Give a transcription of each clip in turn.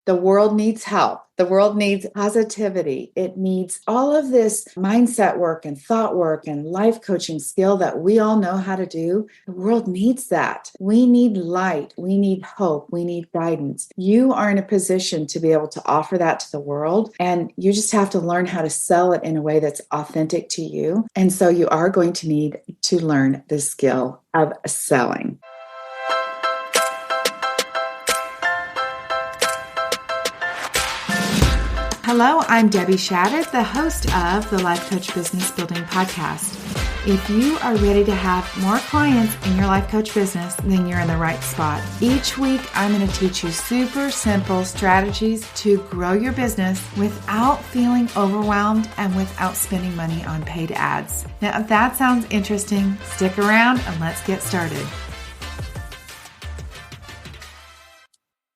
The world needs help. The world needs positivity. It needs all of this mindset work and thought work and life coaching skill that we all know how to do. The world needs that. We need light. We need hope. We need guidance. You are in a position to be able to offer that to the world, and you just have to learn how to sell it in a way that's authentic to you. And so you are going to need to learn the skill of selling. Hello, I'm Debbie Shadid, the host of the Life Coach Business Building Podcast. If you are ready to have more clients in your life coach business, then you're in the right spot. Each week, I'm going to teach you super simple strategies to grow your business without feeling overwhelmed and without spending money on paid ads. Now, if that sounds interesting, stick around and let's get started.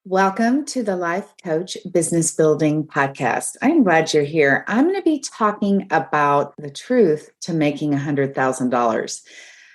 Welcome to the Life Coach Business Building Podcast. I'm glad you're here. I'm going to be talking about the truth to making $100,000.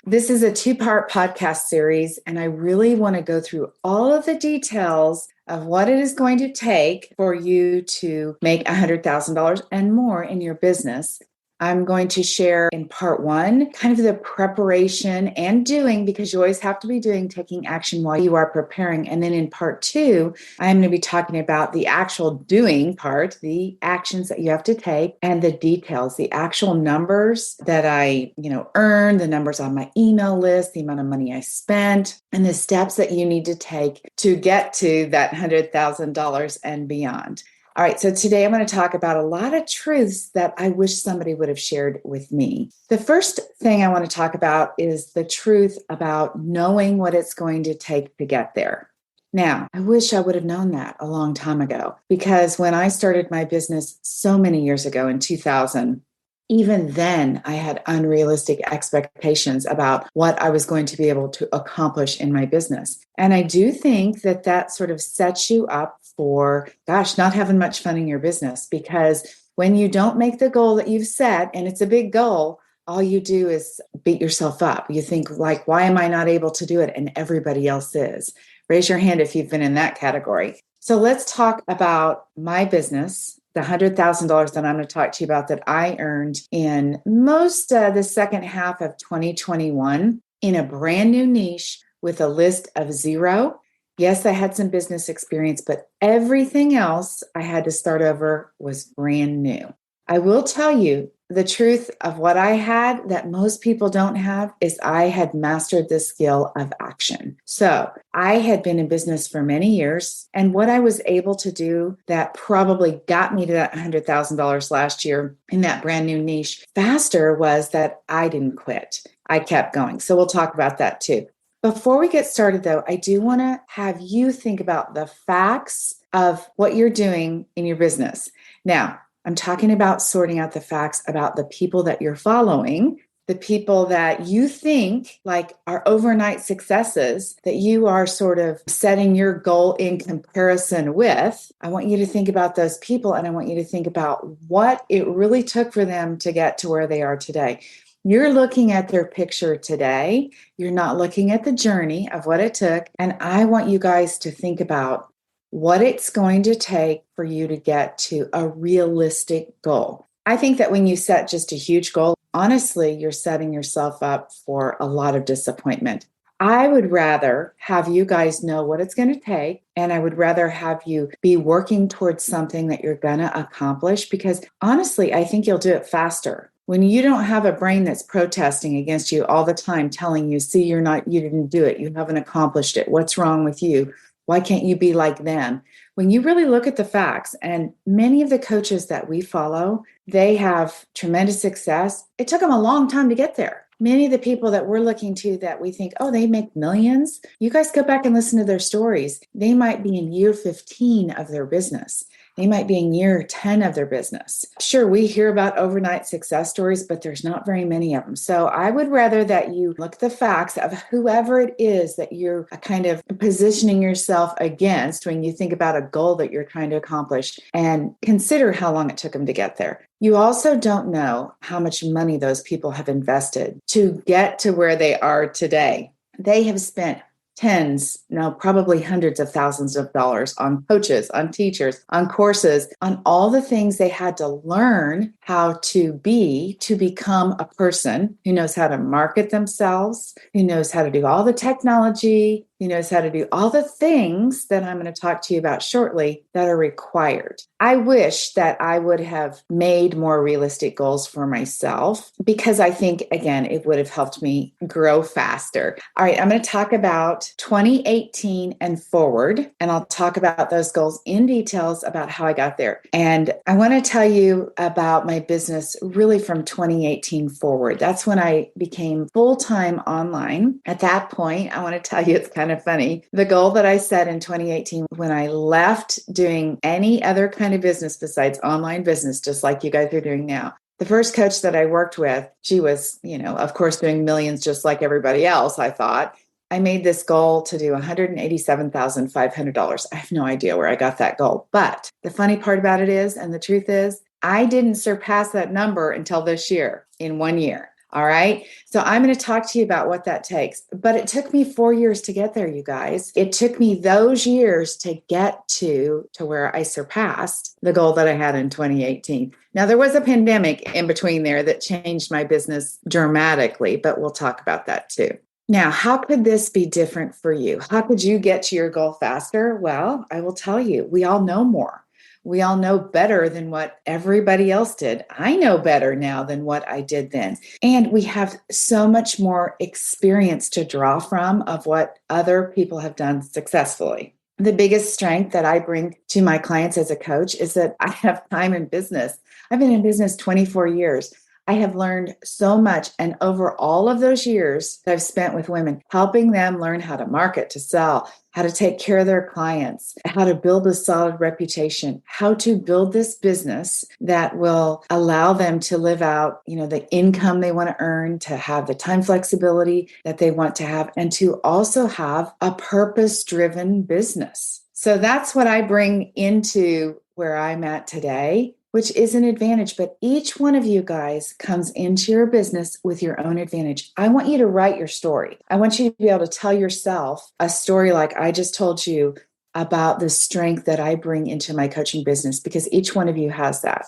This is a two-part podcast series, and I really want to go through all of the details of what it is going to take for you to make $100,000 and more in your business. I'm going to share in part one, kind of the preparation and doing, because you always have to be doing, taking action while you are preparing. And then in part two, I'm going to be talking about the actual doing part, the actions that you have to take, and the details, the actual numbers that I, earned, the numbers on my email list, the amount of money I spent, and the steps that you need to take to get to that $100,000 and beyond. All right, so today I'm going to talk about a lot of truths that I wish somebody would have shared with me. The first thing I want to talk about is the truth about knowing what it's going to take to get there. Now, I wish I would have known that a long time ago, because when I started my business so many years ago in 2000, even then I had unrealistic expectations about what I was going to be able to accomplish in my business. And I do think that that sort of sets you up for, not having much fun in your business, because when you don't make the goal that you've set, and it's a big goal, all you do is beat yourself up. You think like, why am I not able to do it? And everybody else is. Raise your hand if you've been in that category. So let's talk about my business, the $100,000 that I'm going to talk to you about that I earned in most the second half of 2021 in a brand new niche with a list of zero. Yes, I had some business experience, but everything else I had to start over was brand new. I will tell you the truth of what I had that most people don't have is I had mastered the skill of action. So I had been in business for many years, and what I was able to do that probably got me to that $100,000 last year in that brand new niche faster was that I didn't quit. I kept going. So we'll talk about that too. Before we get started, though, I do want to have you think about the facts of what you're doing in your business. Now, I'm talking about sorting out the facts about the people that you're following, the people that you think like are overnight successes, that you are sort of setting your goal in comparison with. I want you to think about those people, and I want you to think about what it really took for them to get to where they are today. You're looking at their picture today. You're not looking at the journey of what it took. And I want you guys to think about what it's going to take for you to get to a realistic goal. I think that when you set just a huge goal, honestly, you're setting yourself up for a lot of disappointment. I would rather have you guys know what it's going to take, and I would rather have you be working towards something that you're going to accomplish, because honestly, I think you'll do it faster. When you don't have a brain that's protesting against you all the time, telling you, see, you didn't do it. You haven't accomplished it. What's wrong with you? Why can't you be like them? When you really look at the facts, and many of the coaches that we follow, they have tremendous success. It took them a long time to get there. Many of the people that we're looking to that we think, oh, they make millions. You guys go back and listen to their stories. They might be in year 15 of their business. They might be in year 10 of their business. Sure, we hear about overnight success stories, but there's not very many of them. So I would rather that you look at the facts of whoever it is that you're kind of positioning yourself against when you think about a goal that you're trying to accomplish, and consider how long it took them to get there. You also don't know how much money those people have invested to get to where they are today. They have spent tens, no, probably hundreds of thousands of dollars on coaches, on teachers, on courses, on all the things they had to learn how to be to become a person who knows how to market themselves, who knows how to do all the technology, who knows how to do all the things that I'm going to talk to you about shortly that are required. I wish that I would have made more realistic goals for myself because I think, again, it would have helped me grow faster. All right, I'm going to talk about 2018 and forward, and I'll talk about those goals in details about how I got there. And I want to tell you about my business really from 2018 forward. That's when I became full-time online. At that point, I want to tell you, it's kind of funny. The goal that I set in 2018 when I left doing any other kind of business besides online business, just like you guys are doing now. The first coach that I worked with, she was, of course, doing millions just like everybody else, I thought. I made this goal to do $187,500. I have no idea where I got that goal. But the funny part about it is, and the truth is, I didn't surpass that number until this year, in 1 year. All right. So I'm going to talk to you about what that takes. But it took me 4 years to get there, you guys. It took me those years to get to where I surpassed the goal that I had in 2018. Now, there was a pandemic in between there that changed my business dramatically, but we'll talk about that too. Now, how could this be different for you? How could you get to your goal faster? Well, I will tell you, we all know more. We all know better than what everybody else did. I know better now than what I did then. And we have so much more experience to draw from of what other people have done successfully. The biggest strength that I bring to my clients as a coach is that I have time in business. I've been in business 24 years. I have learned so much. And over all of those years that I've spent with women, helping them learn how to market, to sell, how to take care of their clients, how to build a solid reputation, how to build this business that will allow them to live out, the income they want to earn, to have the time flexibility that they want to have, and to also have a purpose-driven business. So that's what I bring into where I'm at today, which is an advantage. But each one of you guys comes into your business with your own advantage. I want you to write your story. I want you to be able to tell yourself a story like I just told you about the strength that I bring into my coaching business, because each one of you has that.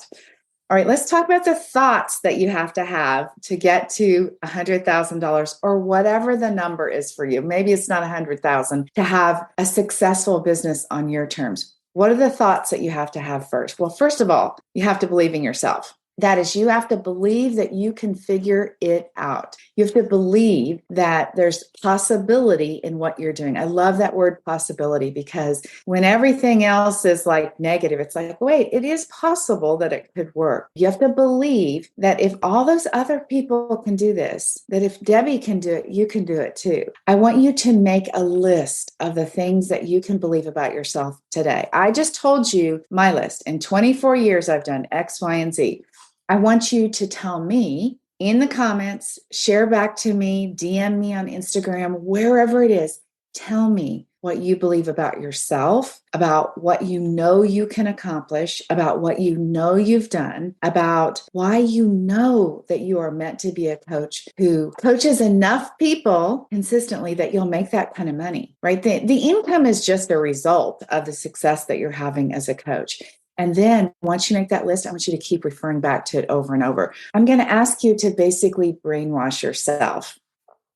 All right, let's talk about the thoughts that you have to get to $100,000 or whatever the number is for you. Maybe it's not $100,000 to have a successful business on your terms. What are the thoughts that you have to have first? Well, first of all, you have to believe in yourself. That is, you have to believe that you can figure it out. You have to believe that there's possibility in what you're doing. I love that word possibility, because when everything else is like negative, it's like, wait, it is possible that it could work. You have to believe that if all those other people can do this, that if Debbie can do it, you can do it too. I want you to make a list of the things that you can believe about yourself today. I just told you my list. In 24 years, I've done X, Y, and Z. I want you to tell me in the comments, share back to me, DM me on Instagram, wherever it is. Tell me what you believe about yourself, about what you know you can accomplish, about what you know you've done, about why you know that you are meant to be a coach who coaches enough people consistently that you'll make that kind of money, right? The income is just a result of the success that you're having as a coach. And then once you make that list, I want you to keep referring back to it over and over. I'm going to ask you to basically brainwash yourself.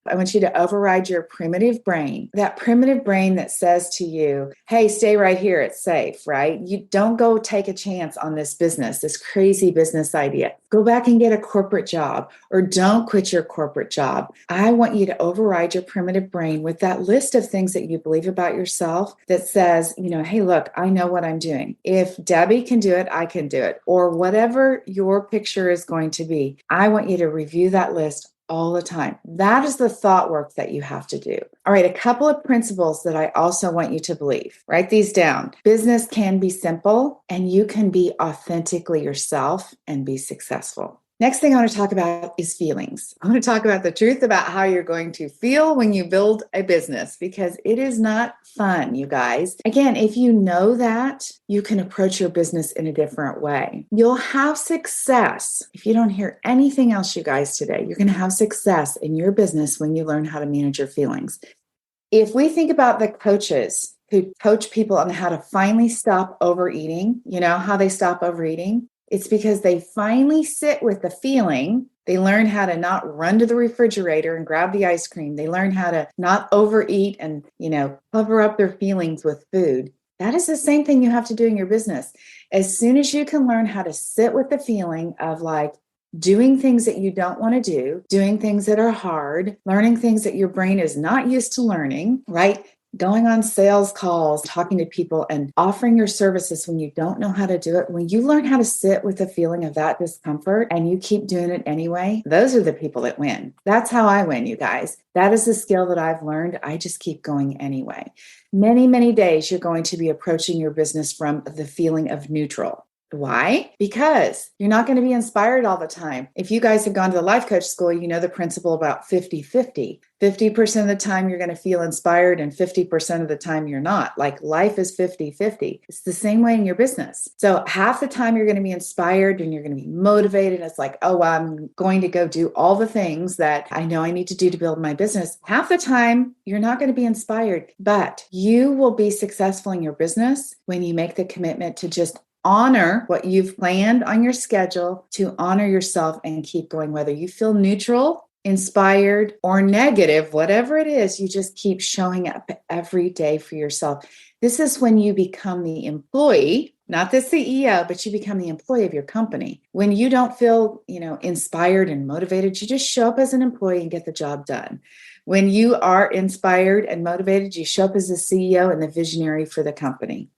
I want you to override your primitive brain, that primitive brain that says to you, hey, stay right here. It's safe, right? You don't go take a chance on this business, this crazy business idea. Go back and get a corporate job, or don't quit your corporate job. I want you to override your primitive brain with that list of things that you believe about yourself that says, hey, look, I know what I'm doing. If Debbie can do it, I can do it. Or whatever your picture is going to be. I want you to review that list all the time. That is the thought work that you have to do. All right, a couple of principles that I also want you to believe. Write these down. Business can be simple, and you can be authentically yourself and be successful. Next thing I want to talk about is feelings. I want to talk about the truth about how you're going to feel when you build a business, because it is not fun, you guys. Again, if you know that, you can approach your business in a different way. You'll have success. If you don't hear anything else, you guys, today, you're going to have success in your business when you learn how to manage your feelings. If we think about the coaches who coach people on how to finally stop overeating, you know how they stop overeating? It's because they finally sit with the feeling. They learn how to not run to the refrigerator and grab the ice cream. They learn how to not overeat and, cover up their feelings with food. That is the same thing you have to do in your business. As soon as you can learn how to sit with the feeling of like doing things that you don't want to do, doing things that are hard, learning things that your brain is not used to learning, right? Going on sales calls, talking to people and offering your services when you don't know how to do it. When you learn how to sit with the feeling of that discomfort and you keep doing it anyway, those are the people that win. That's how I win, you guys. That is the skill that I've learned. I just keep going anyway. Many, many days you're going to be approaching your business from the feeling of neutral. Why? Because you're not going to be inspired all the time. If you guys have gone to the life coach school, you know the principle about 50-50. 50% of the time you're going to feel inspired and 50% of the time you're not. Like life is 50-50. It's the same way in your business. So half the time you're going to be inspired and you're going to be motivated. It's like, oh, I'm going to go do all the things that I know I need to do to build my business. Half the time you're not going to be inspired, but you will be successful in your business when you make the commitment to just honor what you've planned on your schedule, to honor yourself and keep going, whether you feel neutral, inspired, or negative, whatever it is, you just keep showing up every day for yourself. This is when you become the employee, not the CEO, but you become the employee of your company. When you don't feel, inspired and motivated, you just show up as an employee and get the job done. When you are inspired and motivated, you show up as the CEO and the visionary for the company.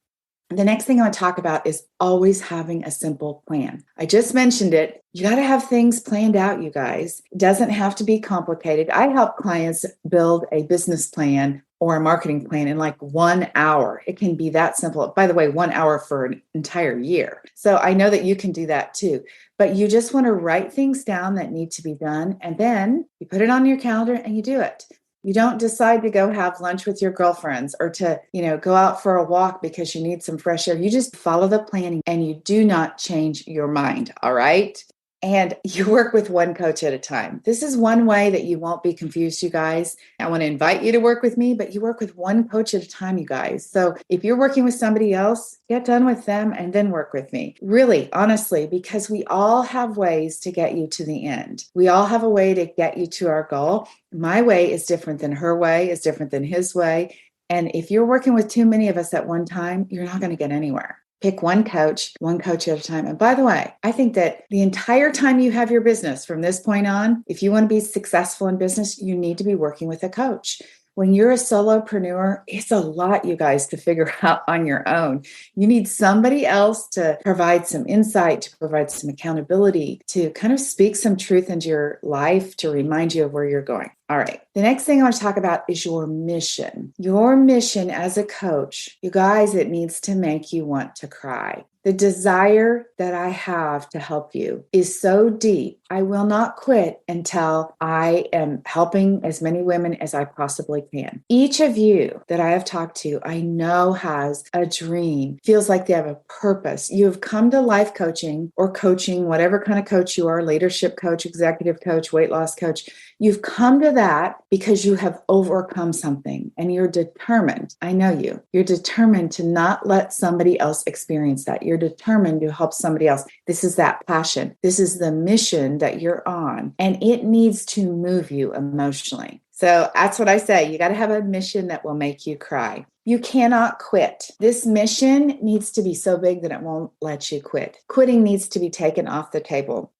The next thing I want to talk about is always having a simple plan. I just mentioned it. You got to have things planned out, you guys. It doesn't have to be complicated. I help clients build a business plan or a marketing plan in like 1 hour. It can be that simple. By the way, 1 hour for an entire year. So I know that you can do that too. But you just want to write things down that need to be done. And then you put it on your calendar and you do it. You don't decide to go have lunch with your girlfriends or to, go out for a walk because you need some fresh air. You just follow the planning and you do not change your mind. All right. And you work with one coach at a time. This is one way that you won't be confused, you guys. I want to invite you to work with me, but you work with one coach at a time, you guys. So if you're working with somebody else, get done with them and then work with me. Really, honestly, because we all have ways to get you to the end. We all have a way to get you to our goal. My way is different than her way, is different than his way. And if you're working with too many of us at one time, you're not going to get anywhere. Pick one coach at a time. And by the way, I think that the entire time you have your business from this point on, if you want to be successful in business, you need to be working with a coach. When you're a solopreneur, it's a lot, you guys, to figure out on your own. You need somebody else to provide some insight, to provide some accountability, to kind of speak some truth into your life, to remind you of where you're going. All right. The next thing I want to talk about is your mission. Your mission as a coach, you guys, it needs to make you want to cry. The desire that I have to help you is so deep. I will not quit until I am helping as many women as I possibly can. Each of you that I have talked to, I know has a dream, feels like they have a purpose. You have come to life coaching or coaching, whatever kind of coach you are, leadership coach, executive coach, weight loss coach. You've come to that because you have overcome something and you're determined. I know you. You're determined to not let somebody else experience that. You're determined to help somebody else. This is that passion. This is the mission that you're on, and it needs to move you emotionally. So that's what I say. You got to have a mission that will make you cry. You cannot quit. This mission needs to be so big that it won't let you quit. Quitting needs to be taken off the table.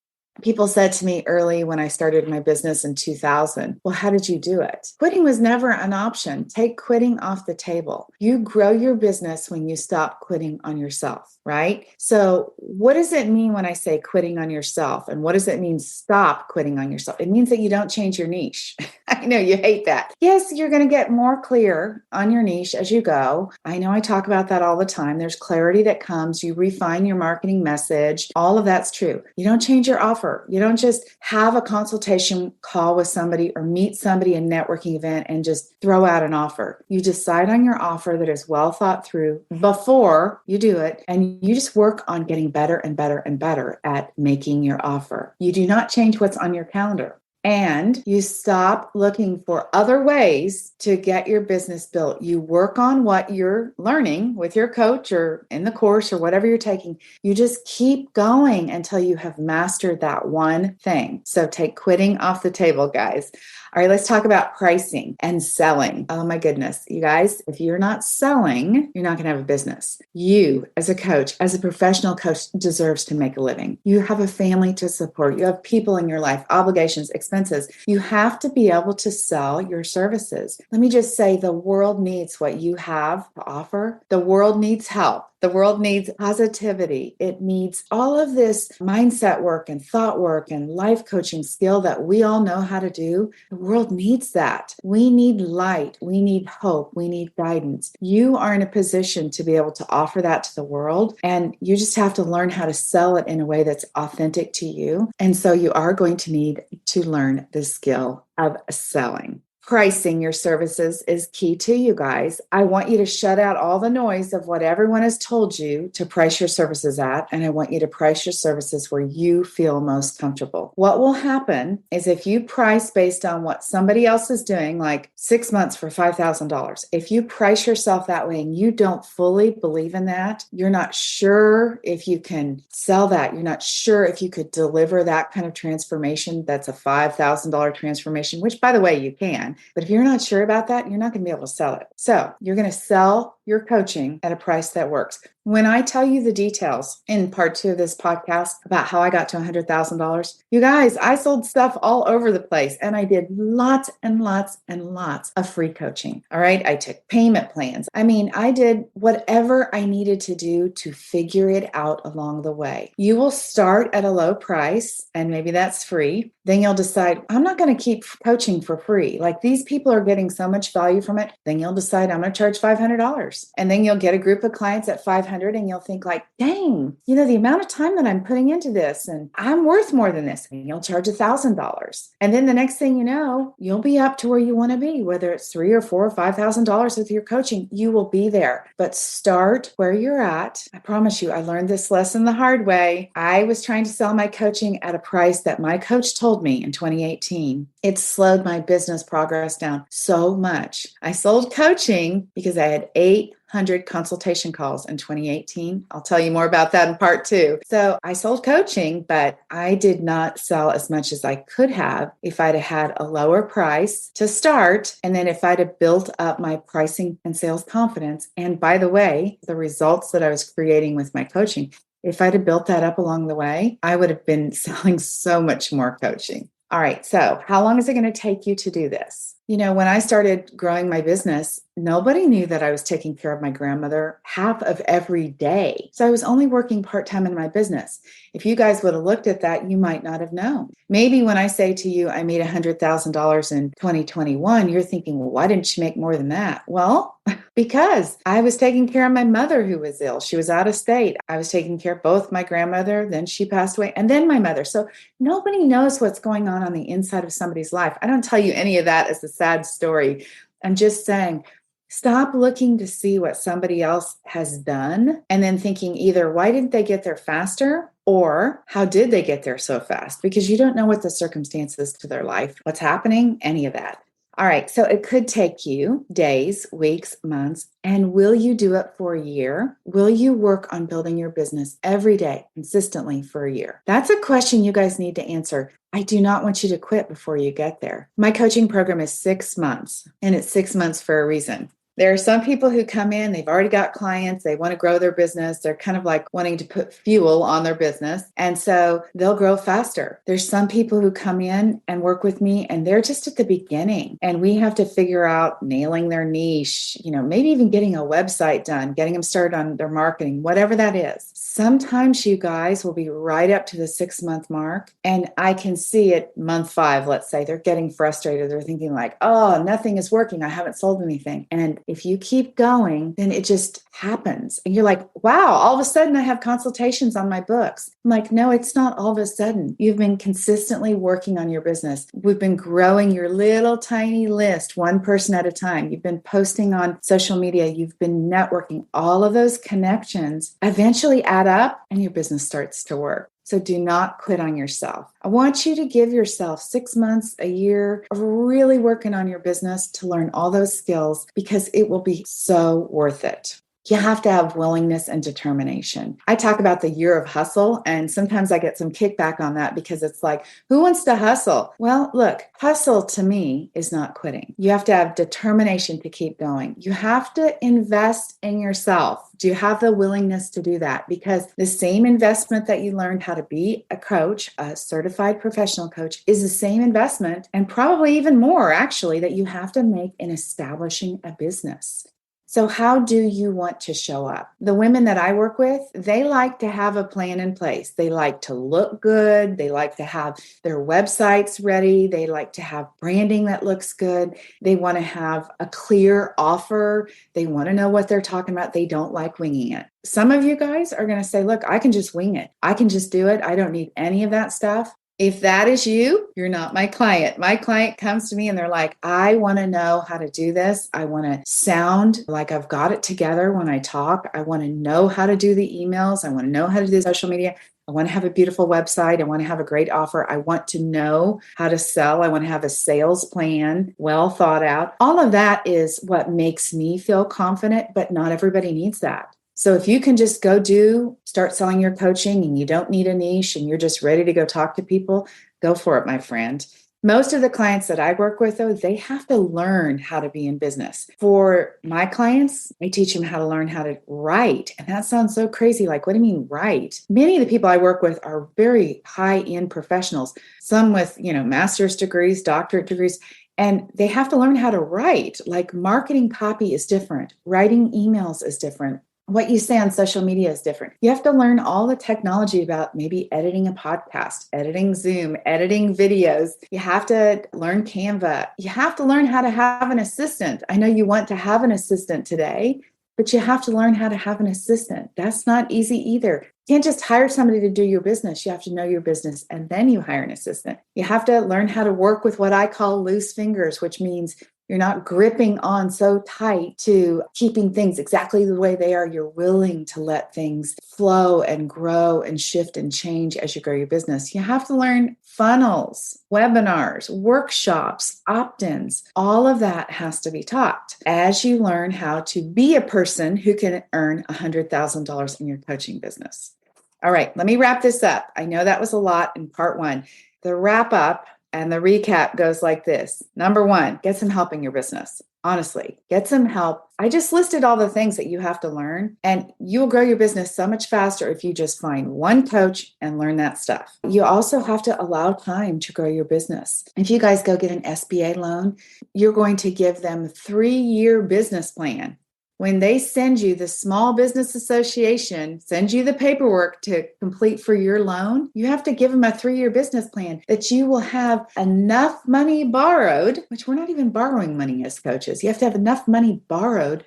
People said to me early when I started my business in 2000, well, how did you do it? Quitting was never an option. Take quitting off the table. You grow your business when you stop quitting on yourself, right? So what does it mean when I say quitting on yourself? And what does it mean stop quitting on yourself? It means that you don't change your niche. I know you hate that. Yes, you're going to get more clear on your niche as you go. I know I talk about that all the time. There's clarity that comes. You refine your marketing message. All of that's true. You don't change your offer. You don't just have a consultation call with somebody or meet somebody in a networking event and just throw out an offer. You decide on your offer that is well thought through before you do it, and you just work on getting better and better and better at making your offer. You do not change what's on your calendar. and you stop looking for other ways to get your business built. You work on what you're learning with your coach or in the course or whatever you're taking. You just keep going until you have mastered that one thing. So take quitting off the table, guys. All right, let's talk about pricing and selling. Oh my goodness, you guys, if you're not selling, you're not going to have a business. You, as a coach, as a professional coach, deserves to make a living. You have a family to support. You have people in your life, obligations, expenses. You have to be able to sell your services. Let me just say, the world needs what you have to offer. The world needs help. The world needs positivity. It needs all of this mindset work and thought work and life coaching skill that we all know how to do. The world needs that. We need light. We need hope. We need guidance. You are in a position to be able to offer that to the world, and you just have to learn how to sell it in a way that's authentic to you. And so you are going to need to learn the skill of selling. Pricing your services is key to you guys. I want you to shut out all the noise of what everyone has told you to price your services at, and I want you to price your services where you feel most comfortable. What will happen is if you price based on what somebody else is doing, like 6 months for $5,000, if you price yourself that way and you don't fully believe in that, you're not sure if you can sell that. You're not sure if you could deliver that kind of transformation. That's a $5,000 transformation, which, by the way, you can. But if you're not sure about that, you're not going to be able to sell it. So you're going to sell your coaching at a price that works. When I tell you the details in part 2 of this podcast about how I got to $100,000, you guys, I sold stuff all over the place, and I did lots and lots and lots of free coaching. All right. I took payment plans. I mean, I did whatever I needed to do to figure it out along the way. You will start at a low price, and maybe that's free. Then you'll decide, I'm not going to keep coaching for free. Like, these people are getting so much value from it. Then you'll decide, I'm going to charge $500. And then you'll get a group of clients at $500, and you'll think like, dang, the amount of time that I'm putting into this, and I'm worth more than this. And you'll charge $1,000. And then the next thing you know, you'll be up to where you want to be, whether it's $3,000 or $4,000 or $5,000 with your coaching, you will be there. But start where you're at. I promise you, I learned this lesson the hard way. I was trying to sell my coaching at a price that my coach told me in 2018. It slowed my business progress down so much. I sold coaching because I had 800 consultation calls in 2018. I'll tell you more about that in part 2. So I sold coaching, but I did not sell as much as I could have if I'd have had a lower price to start. And then if I'd have built up my pricing and sales confidence. And by the way, the results that I was creating with my coaching, if I'd have built that up along the way, I would have been selling so much more coaching. All right. So how long is it going to take you to do this? When I started growing my business, nobody knew that I was taking care of my grandmother half of every day. So I was only working part-time in my business. If you guys would have looked at that, you might not have known. Maybe when I say to you, I made $100,000 in 2021, you're thinking, well, why didn't you make more than that? Well, because I was taking care of my mother who was ill. She was out of state. I was taking care of both my grandmother, then she passed away, and then my mother. So nobody knows what's going on the inside of somebody's life. I don't tell you any of that as a sad story. I'm just saying, stop looking to see what somebody else has done and then thinking either why didn't they get there faster or how did they get there so fast? Because you don't know what the circumstances to their life, what's happening, any of that. All right, so it could take you days, weeks, months, and will you do it for a year? Will you work on building your business every day, consistently for a year? That's a question you guys need to answer. I do not want you to quit before you get there. My coaching program is 6 months, and it's 6 months for a reason. There are some people who come in, they've already got clients, they want to grow their business. They're kind of like wanting to put fuel on their business. And so they'll grow faster. There's some people who come in and work with me and they're just at the beginning. And we have to figure out nailing their niche, maybe even getting a website done, getting them started on their marketing, whatever that is. Sometimes you guys will be right up to the 6-month mark. And I can see it month 5, let's say, they're getting frustrated. They're thinking like, oh, nothing is working. I haven't sold anything. And if you keep going, then it just happens. And you're like, wow, all of a sudden I have consultations on my books. I'm like, no, it's not all of a sudden. You've been consistently working on your business. We've been growing your little tiny list, one person at a time. You've been posting on social media. You've been networking. All of those connections eventually add up and your business starts to work. So do not quit on yourself. I want you to give yourself 6 months, a year of really working on your business to learn all those skills because it will be so worth it. You have to have willingness and determination. I talk about the year of hustle, and sometimes I get some kickback on that because it's like, who wants to hustle? Well, look, hustle to me is not quitting. You have to have determination to keep going. You have to invest in yourself. Do you have the willingness to do that? Because the same investment that you learned how to be a coach, a certified professional coach, is the same investment, and probably even more actually, that you have to make in establishing a business. So how do you want to show up? The women that I work with, they like to have a plan in place. They like to look good. They like to have their websites ready. They like to have branding that looks good. They want to have a clear offer. They want to know what they're talking about. They don't like winging it. Some of you guys are going to say, look, I can just wing it. I can just do it. I don't need any of that stuff. If that is you, you're not my client. My client comes to me and they're like, I want to know how to do this. I want to sound like I've got it together when I talk. I want to know how to do the emails. I want to know how to do social media. I want to have a beautiful website. I want to have a great offer. I want to know how to sell. I want to have a sales plan, well thought out. All of that is what makes me feel confident, but not everybody needs that. So if you can just start selling your coaching and you don't need a niche and you're just ready to go talk to people, go for it, my friend. Most of the clients that I work with, though, they have to learn how to be in business. For my clients, I teach them how to learn how to write. And that sounds so crazy. Like, what do you mean write? Many of the people I work with are very high-end professionals, some with, master's degrees, doctorate degrees. And they have to learn how to write. Like marketing copy is different. Writing emails is different. What you say on social media is different. You have to learn all the technology about maybe editing a podcast, editing Zoom, editing videos. You have to learn Canva. You have to learn how to have an assistant. I know you want to have an assistant today, but you have to learn how to have an assistant. That's not easy either. You can't just hire somebody to do your business. You have to know your business and then you hire an assistant. You have to learn how to work with what I call loose fingers, which means you're not gripping on so tight to keeping things exactly the way they are. You're willing to let things flow and grow and shift and change as you grow your business. You have to learn funnels, webinars, workshops, opt-ins. All of that has to be taught as you learn how to be a person who can earn $100,000 in your coaching business. All right, let me wrap this up. I know that was a lot in part 1. The wrap up and the recap goes like this. Number 1, get some help in your business. Honestly, get some help. I just listed all the things that you have to learn, and you'll grow your business so much faster if you just find one coach and learn that stuff. You also have to allow time to grow your business. If you guys go get an SBA loan, you're going to give them a 3-year business plan. When they send you, the Small Business Association sends you the paperwork to complete for your loan, you have to give them a 3-year business plan that you will have enough money borrowed, which we're not even borrowing money as coaches. You have to have enough money borrowed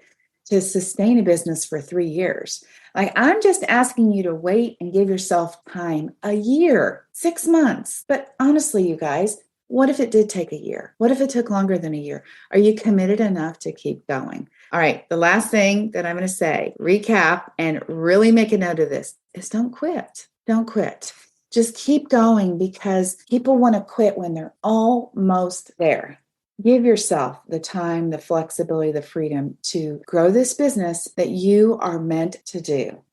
to sustain a business for 3 years. Like, I'm just asking you to wait and give yourself time, a year, 6 months. But honestly, you guys, what if it did take a year? What if it took longer than a year? Are you committed enough to keep going? All right, the last thing that I'm going to say, recap and really make a note of this, is don't quit. Don't quit. Just keep going, because people want to quit when they're almost there. Give yourself the time, the flexibility, the freedom to grow this business that you are meant to do.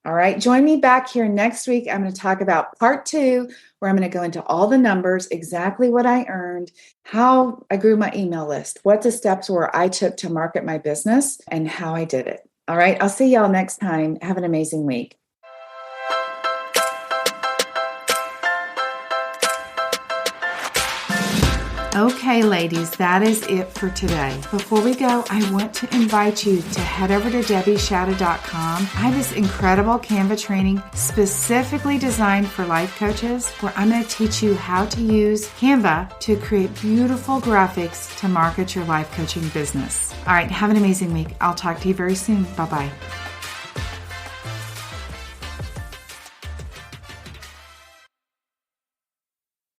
All right, join me back here next week. I'm going to talk about part 2, where I'm going to go into all the numbers, exactly what I earned, how I grew my email list, what the steps were I took to market my business, and how I did it. All right, I'll see y'all next time. Have an amazing week. Okay, ladies, that is it for today. Before we go, I want to invite you to head over to DebbieShadid.com. I have this incredible Canva training specifically designed for life coaches, where I'm going to teach you how to use Canva to create beautiful graphics to market your life coaching business. All right, have an amazing week. I'll talk to you very soon. Bye-bye.